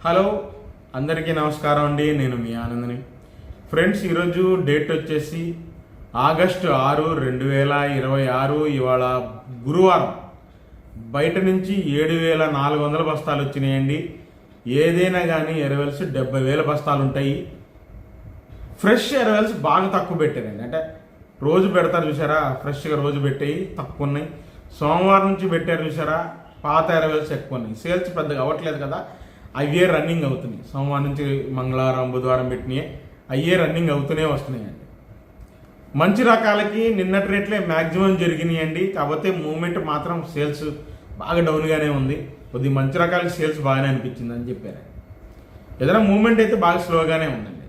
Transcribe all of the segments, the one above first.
Hello అందరికీ నమస్కారం అండి. నేను మీ ఆనందని. ఫ్రెండ్స్, ఈరోజు డేట్ వచ్చేసి ఆగస్టు 6, 2026. ఇవాళ గురువారం. బయట నుంచి 7,400 బస్తాలు వచ్చినాయండి. ఏదైనా కానీ ఎరవెల్స్ 70,000 బస్తాలు ఉంటాయి. ఫ్రెష్ ఎరవెల్స్ బాగా తక్కువ పెట్టారండి. అంటే రోజు పెడతారు చూసారా, ఫ్రెష్గా రోజు పెట్టేవి తక్కువ ఉన్నాయి. సోమవారం నుంచి పెట్టారు చూసారా, పాత ఎరవెల్స్ ఎక్కువ ఉన్నాయి. సేల్స్ పెద్దగా అవ్వట్లేదు కదా, అవే రన్నింగ్ అవుతున్నాయి. సోమవారం నుంచి మంగళవారం, బుధవారం పెట్టినాయి, అయ్యే రన్నింగ్ అవుతూనే వస్తున్నాయండి. మంచి రకాలకి నిన్నటి రేట్లే మ్యాక్సిమం జరిగినాయండి. కాకపోతే మూమెంట్ మాత్రం సేల్స్ బాగా డౌన్గానే ఉంది. కొద్ది మంచి రకాలకి సేల్స్ బాగానే అనిపించింది అని చెప్పారు. ఏదైనా మూమెంట్ అయితే బాగా స్లోగానే ఉందండి.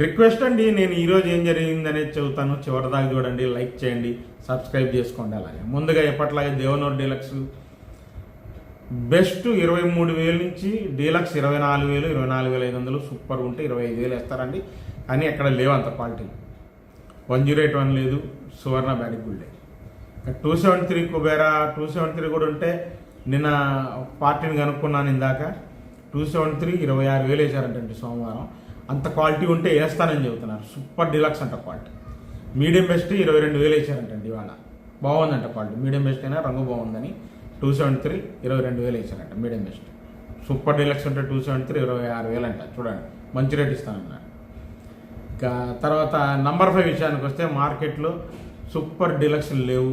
రిక్వెస్ట్ అండి, నేను ఈరోజు ఏం జరిగింది అనేది చెబుతాను, చివరిదాకా చూడండి, లైక్ చేయండి, సబ్స్క్రైబ్ చేసుకోండి. అలాగే ముందుగా ఎప్పట్లాగే దేవనూరు డీలక్స్ బెస్ట్ 23,000 నుంచి డీలక్స్ 24,000, 24,500 సూపర్ ఉంటే 25,000 వేస్తారండి. కానీ ఎక్కడ లేవు అంత క్వాలిటీ. 108 లేదు, సువర్ణ బ్యాటిక్ కూడా లేదు. 273 కుబేరా 273 కూడా ఉంటే నిన్న పార్టీని కనుక్కున్నాను ఇందాక. 273 26,000 వేసారంటండి సోమవారం. అంత క్వాలిటీ ఉంటే వేస్తానని చెబుతున్నారు. సూపర్ డీలక్స్ అంట క్వాలిటీ. Medium best 22,000 వేసారంటండి. ఇవాళ బాగుందంట క్వాలిటీ. మీడియం బెస్ట్ అయినా రంగు బాగుందని 273 22,000 వేసారంట మీడియం బెస్ట్. సూపర్ డీలక్స్ ఉంటే 273 26,000 అంట. చూడండి, మంచి రేట్ ఇస్తానన్నారు. ఇంకా తర్వాత నంబర్ 5 విషయానికి వస్తే మార్కెట్లో సూపర్ డీలక్స్ లేవు,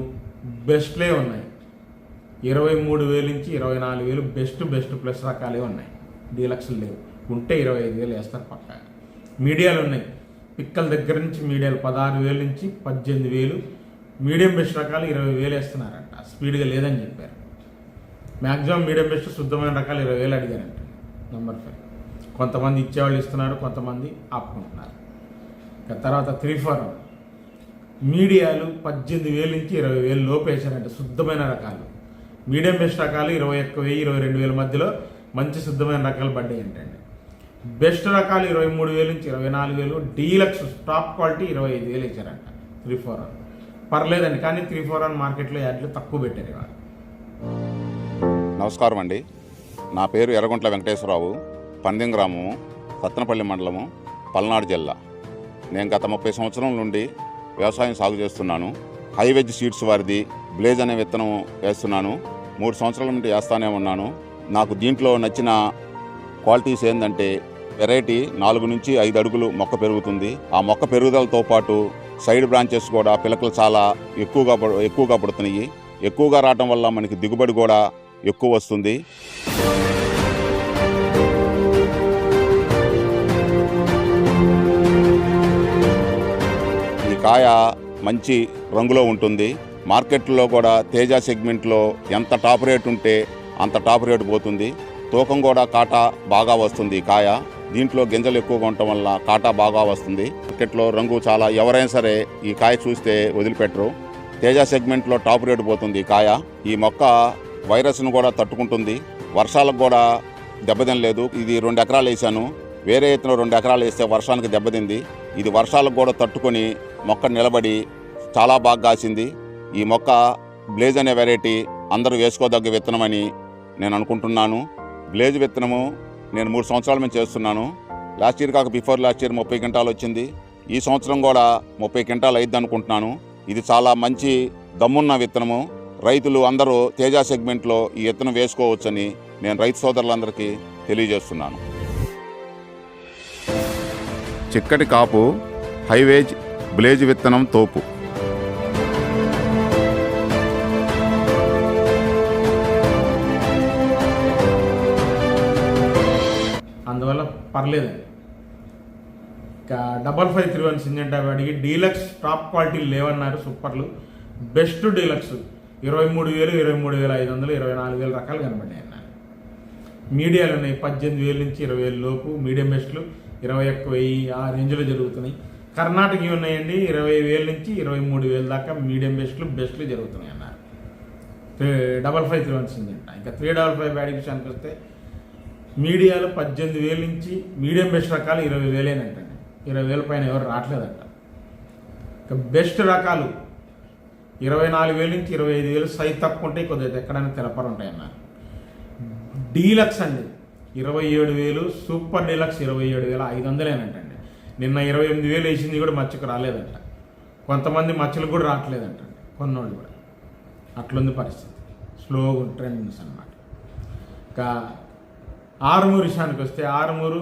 బెస్ట్లే ఉన్నాయి. 23,000 నుంచి 24,000 బెస్ట్ ప్లస్ రకాలే ఉన్నాయి. డీలక్స్లు లేవు, ఉంటే 25,000 వేస్తారు పక్క. మీడియాలు ఉన్నాయి, పిక్కల దగ్గర నుంచి మీడియాలు 16,000 నుంచి 18,000. మీడియం బెస్ట్ రకాలు 20,000 వేస్తున్నారంట. స్పీడ్గా లేదని చెప్పారు. మ్యాక్సిమం మీడియం బెస్ట్ శుద్ధమైన రకాలు 20,000 అడిగారంట. నంబర్ 5 కొంతమంది ఇచ్చేవాళ్ళు ఇస్తున్నారు, కొంతమంది ఆపుకుంటున్నారు. ఇక తర్వాత 3-4 మీడియాలు 18,000 నుంచి 20,000 లోపు వేశారంట. శుద్ధమైన రకాలు మీడియం బెస్ట్ రకాలు 21,000, 22,000 మధ్యలో మంచి శుద్ధమైన రకాలు పడ్డాయి ఏంటండి. బెస్ట్ రకాలు 23,000 నుంచి 24,000. డీలక్స్ టాప్ క్వాలిటీ 25,000 ఇచ్చారంట. 3-4 పర్లేదండి. కానీ 3-4 మార్కెట్లో యాడ్లు తక్కువ పెట్టారు ఇవాళ. నమస్కారం అండి, నా పేరు ఎర్రగుంట్ల వెంకటేశ్వరరావు, పందెం గ్రామము, సత్తెనపల్లి మండలము, పల్నాడు జిల్లా. నేను గత 30 సంవత్సరం నుండి వ్యవసాయం సాగు చేస్తున్నాను. హైవెజ్ సీడ్స్ వారిది బ్లేజ్ అనే విత్తనం వేస్తున్నాను. 3 సంవత్సరాల నుండి వేస్తానే ఉన్నాను. నాకు దీంట్లో నచ్చిన క్వాలిటీస్ ఏంటంటే, వెరైటీ 4 నుంచి 5 అడుగులు మొక్క పెరుగుతుంది. ఆ మొక్క పెరుగుదలతో పాటు సైడ్ బ్రాంచెస్ కూడా పిలకలు చాలా ఎక్కువగా పడుతున్నాయి. ఎక్కువగా రావటం వల్ల మనకి దిగుబడి కూడా ఎక్కువ వస్తుంది. ఈ కాయ మంచి రంగులో ఉంటుంది. మార్కెట్లో కూడా తేజ సెగ్మెంట్లో ఎంత టాప్ రేట్ ఉంటే అంత టాప్ రేటు పోతుంది. తూకం కూడా కాటా బాగా వస్తుంది. ఈ కాయ దీంట్లో గింజలు ఎక్కువగా ఉండటం వల్ల కాటా బాగా వస్తుంది. మార్కెట్లో రంగు చాలా, ఎవరైనా సరే ఈ కాయ చూస్తే వదిలిపెట్టరు. తేజ సెగ్మెంట్లో టాప్ రేటు పోతుంది ఈ కాయ. ఈ మొక్క వైరస్ను కూడా తట్టుకుంటుంది. వర్షాలకు కూడా దెబ్బతినలేదు. ఇది 2 ఎకరాలు వేసాను. వేరే ఎత్తున 2 ఎకరాలు వేస్తే వర్షానికి దెబ్బతింది. ఇది వర్షాలకు కూడా తట్టుకొని మొక్క నిలబడి చాలా బాగా కాసింది. ఈ మొక్క బ్లేజ్ అనే వెరైటీ అందరూ వేసుకోదగ్గ విత్తనమని నేను అనుకుంటున్నాను. బ్లేజ్ విత్తనము నేను 3 సంవత్సరాల నుంచి చేస్తున్నాను. లాస్ట్ ఇయర్ కాక బిఫోర్ లాస్ట్ ఇయర్ 30 క్వింటాలు వచ్చింది. ఈ సంవత్సరం కూడా 30 క్వింటాలు అయింది అనుకుంటున్నాను. ఇది చాలా మంచి దమ్మున్న విత్తనము. రైతులు అందరూ తేజ సెగ్మెంట్లో ఈ విత్తనం వేసుకోవచ్చని నేను రైతు సోదరులందరికీ తెలియజేస్తున్నాను. చిక్కటి కాపు హైవేజ్ బ్లేజ్ విత్తనం తోపు. అందువల్ల పర్లేదండి. ఇంకా 5531 సింజెంటా అడిగి డీలక్స్ టాప్ క్వాలిటీ లేవన్నారు. సూపర్లు బెస్ట్ డీలక్స్ 23,000, 23,500, 24,000 రకాలు కనబడ్డాయి అన్నారు. మీడియాలు ఉన్నాయి 18,000 నుంచి 20,000 లోపు. మీడియం బెస్ట్లు 21,000 ఆ రేంజ్లో జరుగుతున్నాయి. కర్ణాటక ఉన్నాయండి 20,000 నుంచి 23,000 దాకా మీడియం బెస్ట్లు జరుగుతున్నాయి అన్నారు. 5531 సింజెంటా. ఇంకా 355 బ్యాటిక్ విషయానికి వస్తే మీడియాలు 18,000 నుంచి మీడియం బెస్ట్ రకాలు 20,000 అంటండి. 20,000 పైన ఎవరు రావట్లేదంట. ఇంకా బెస్ట్ రకాలు 24,000 నుంచి 25,000 సైజ్ తక్కువ ఉంటాయి. కొద్దిగా ఎక్కడైనా తెలపరు ఉంటాయన్నారు. డీలక్స్ అండి 27,000, సూపర్ డీలక్స్ 27,500 నిన్న 28,000 వేసింది కూడా మచ్చకు రాలేదంట. కొంతమంది మచ్చలు కూడా రావట్లేదంటండి, కొన్నోళ్ళు కూడా. అట్లుంది పరిస్థితి, స్లోగా ట్రెండ్స్ అన్నమాట. ఇంకా ఆరుమూరు విషయానికి వస్తే, ఆరుమూరు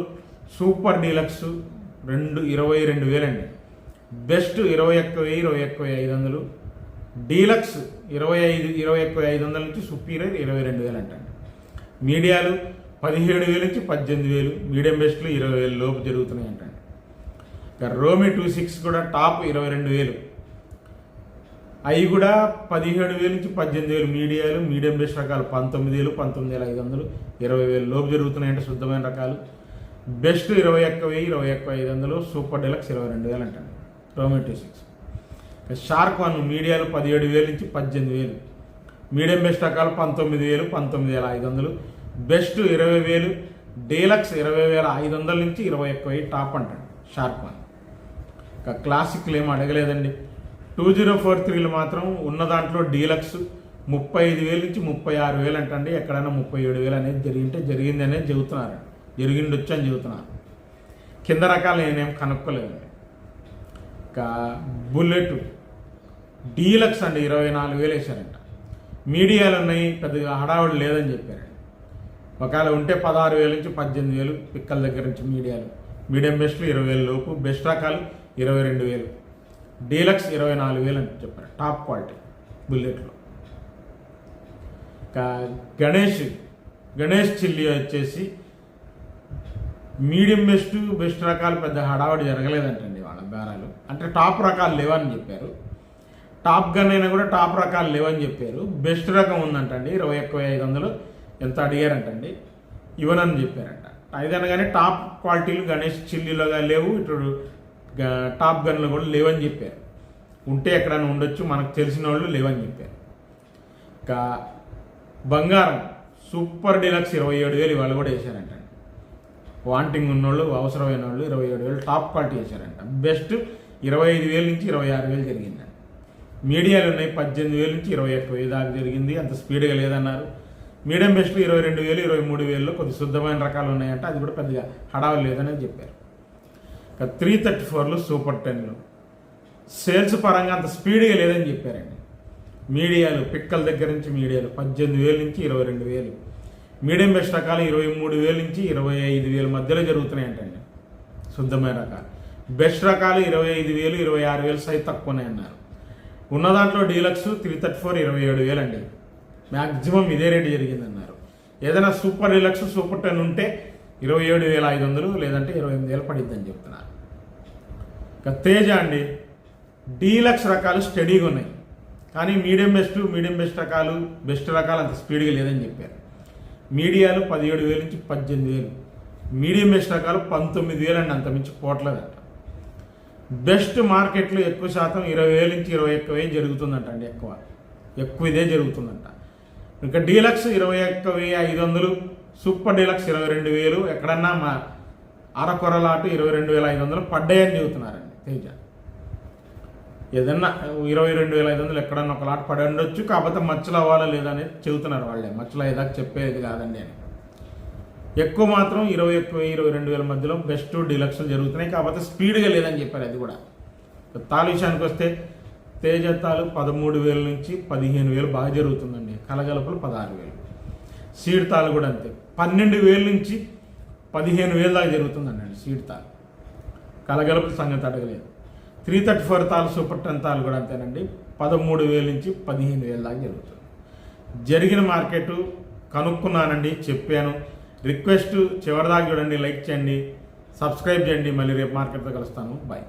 సూపర్ డీలక్స్ 22,000 అండి. బెస్ట్ 21,000, 21,500. డీలక్స్ 21,500 నుంచి సుపీరియర్ 22,000 అంటండి. మీడియాలు 17,000 నుంచి 18,000, మీడియం బెస్ట్లు 20,000 లోపు జరుగుతున్నాయి అంటండి. ఇక రోమి 26 కూడా టాప్ 22,000, అవి కూడా 17,000 నుంచి 18,000 మీడియాలు. మీడియం బెస్ట్ రకాలు 19,000, 19,500, 20,000 లోపు జరుగుతున్నాయంటే శుద్ధమైన రకాలు. బెస్ట్ 21,000, 21,500, సూపర్ డీలక్స్ 22,000 అంటండి రోమి 26. షార్క్ 1 మీడియాలు 17,000 నుంచి 18,000, మీడియం బెస్ట్ రకాలు 19,000, 19,500, బెస్ట్ 20,000, డీలక్స్ 20,500 నుంచి 21,000 టాప్ అంటండి షార్క్ 1. ఇంకా క్లాసిక్లు ఏం అడగలేదండి. 2043 మాత్రం ఉన్న దాంట్లో డీలక్స్ 35,000 నుంచి 36,000 అంటండి. ఎక్కడైనా 37,000 అనేది జరిగింది అనేది చెబుతున్నారు, జరిగిండొచ్చు అని చెబుతున్నారు. కింద రకాలు నేనేం కనుక్కోలేదండి. ఇంకా బుల్లెట్ డీలక్స్ అండి 24,000 వేసారంట. మీడియాలు ఉన్నాయి, పెద్దగా హడావుడి లేదని చెప్పారండి. ఒకవేళ ఉంటే 16,000 నుంచి 18,000 పిక్కల దగ్గర నుంచి మీడియాలు. మీడియం బెస్ట్లు 20,000 లోపు, బెస్ట్ రకాలు 22,000, డీలక్స్ 24,000 అని చెప్పారు టాప్ క్వాలిటీ బుల్లెట్లో. ఇంకా గణేష్ చిల్లీ వచ్చేసి మీడియం బెస్ట్ రకాలు పెద్ద హడావుడి జరగలేదంటండి వాళ్ళ బేరాలు. అంటే టాప్ రకాలు లేవని చెప్పారు. టాప్ గన్ అయినా కూడా టాప్ రకాలు లేవని చెప్పారు. బెస్ట్ రకం ఉందంటండి 21,500 ఎంత అడిగారంటండి, ఇవ్వనని చెప్పారంట. అయిదైనా కానీ టాప్ క్వాలిటీలు గణేష్ చిల్లీలోగా లేవు, ఇటు టాప్ గన్లు కూడా లేవని చెప్పారు. ఉంటే ఎక్కడైనా ఉండొచ్చు, మనకు తెలిసిన వాళ్ళు లేవని చెప్పారు. ఇంకా బంగారం సూపర్ డీలక్స్ 27,000 ఇవాళ కూడా వేశారంటండి. వాంటింగ్ ఉన్నోళ్ళు, అవసరమైన వాళ్ళు 27,000 టాప్ క్వాలిటీ వేశారంట. బెస్ట్ 25,000 నుంచి 26,000 జరిగిందండి. మీడియాలు ఉన్నాయి 18,000 నుంచి 21,000 దాకా జరిగింది, అంత స్పీడ్గా లేదన్నారు. మీడియం బెస్ట్లు 22,000, 23,000లో కొద్ది శుద్ధమైన రకాలు ఉన్నాయంట, అది కూడా పెద్దగా హడావులు లేదని చెప్పారు. ఇక 334లు సూపర్ 10లు సేల్స్ పరంగా అంత స్పీడ్గా లేదని చెప్పారండి. మీడియాలు పిక్కల దగ్గర నుంచి మీడియాలు 18,000 నుంచి 22,000, మీడియం బెస్ట్ రకాలు 23,000 నుంచి 25,000 మధ్యలో జరుగుతున్నాయంటండి శుద్ధమైన రకాలు. బెస్ట్ రకాలు 25,000, 26,000 సైజ్ తక్కువనే అన్నారు. ఉన్న దాంట్లో డీలక్స్ 334 27,000 అండి. మ్యాక్సిమం ఇదే రేటు జరిగిందన్నారు. ఏదైనా సూపర్ డీలక్స్ సూపర్ 10 ఉంటే 27,500 లేదంటే 28,000 పడిద్దని చెప్తున్నారు. ఇక తేజ అండి డీలక్స్ రకాలు స్టడీగా ఉన్నాయి, కానీ మీడియం బెస్ట్ రకాలు బెస్ట్ రకాలు అంత స్పీడ్గా లేదని చెప్పారు. మీడియాలు 17,000 నుంచి 18,000, మీడియం బెస్ట్ రకాలు 19,000 అండి, అంతమించి పోవట్లేదంట. బెస్ట్ మార్కెట్లో ఎక్కువ శాతం 20,000 నుంచి 21,000 జరుగుతుందంట అండి, ఎక్కువ ఇదే జరుగుతుందంట. ఇంకా డీలక్స్ 21,500, సూపర్ డీలక్స్ 22,000, ఎక్కడన్నా మా అరకొరలాటు 22,500 పడ్డాయని చెబుతున్నారండి తేజ. ఏదన్నా 22,500 ఎక్కడన్నా ఒక లాట్ పడి ఉండొచ్చు, కాకపోతే మచ్చలు అవ్వాలా లేదా అనేది చెబుతున్నారు వాళ్ళే. మచ్చలు అయ్యేదాకా చెప్పేది కాదండి అని. ఎక్కువ మాత్రం 21,000, 22,000 మధ్యలో బెస్ట్ డీలక్స్లు జరుగుతున్నాయి, కాకపోతే స్పీడ్గా లేదని చెప్పారు. అది కూడా తాలు విషయానికి వస్తే తేజ తాలు 13,000 నుంచి 15,000 బాగా జరుగుతుందండి. కలగలుపులు 16,000. సీడ్ తాలు కూడా అంతే 12,000 నుంచి 15,000 దాకా జరుగుతుందండి సీడ్ తాలు. కలగలుపుల సంగతి అడగలేదు. 334 తాలు సూపర్ 10 తాలు కూడా అంతేనండి, 13,000 నుంచి 15,000 దాకా జరుగుతుంది. జరిగిన మార్కెట్ కనుక్కున్నానండి, చెప్పాను. రిక్వెస్ట్ చివరిదాకా చూడండి, లైక్ చేయండి, సబ్స్క్రైబ్ చేయండి. మళ్ళీ రేపు మార్కెట్తో కలుస్తాను. బాయ్.